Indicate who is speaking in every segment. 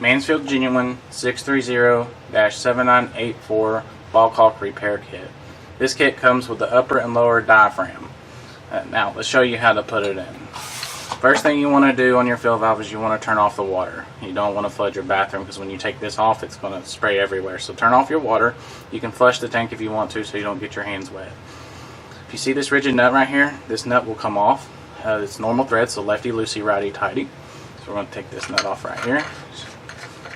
Speaker 1: Mansfield Genuine 630-7984 ball caulk repair kit. This kit comes with the upper and lower diaphragm. Now let's show you how to put it in. First thing you want to do on your fill valve is you want to turn off the water. You don't want to flood your bathroom because when you take this off it's going to spray everywhere. So turn off your water. You can flush the tank if you want to so you don't get your hands wet. If you see this rigid nut right here, this nut will come off. It's normal thread, so lefty loosey, righty tighty. So we're going to take this nut off right here.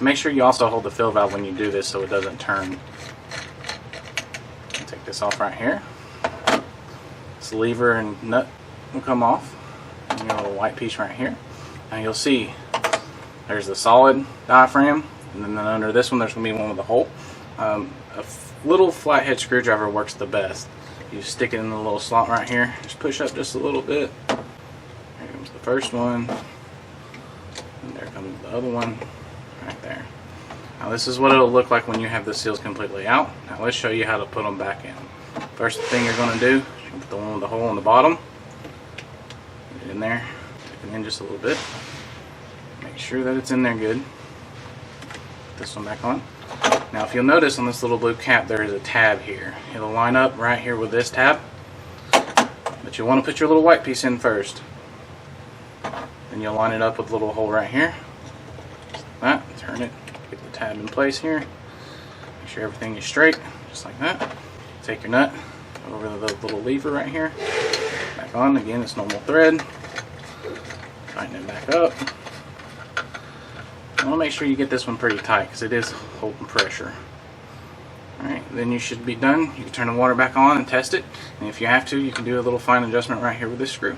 Speaker 1: Make sure you also hold the fill valve when you do this so it doesn't turn. Take this off right here. This lever and nut will come off. And your little white piece right here. Now you'll see there's the solid diaphragm, and then under this one there's going to be one with a hole. A little flathead screwdriver works the best. You stick it in the little slot right here. Just push up just a little bit. Here comes the first one. And there comes the other one. Right there. Now this is what it'll look like when you have the seals completely out. Now let's show you how to put them back in. First thing you're going to do is put the one with the hole in the bottom. Get it in there. Stick it in just a little bit. Make sure that it's in there good. Put this one back on. Now if you'll notice on this little blue cap there is a tab here. It'll line up right here with this tab. But you'll want to put your little white piece in first. Then you'll line it up with the little hole right here. That, turn it, get the tab in place here, make sure everything is straight, just like that. Take your nut over the little lever right here, back on, again it's normal thread, tighten it back up. I want to make sure you get this one pretty tight because it is holding pressure. Alright, then you should be done. You can turn the water back on and test it, and if you have to, you can do a little fine adjustment right here with this screw.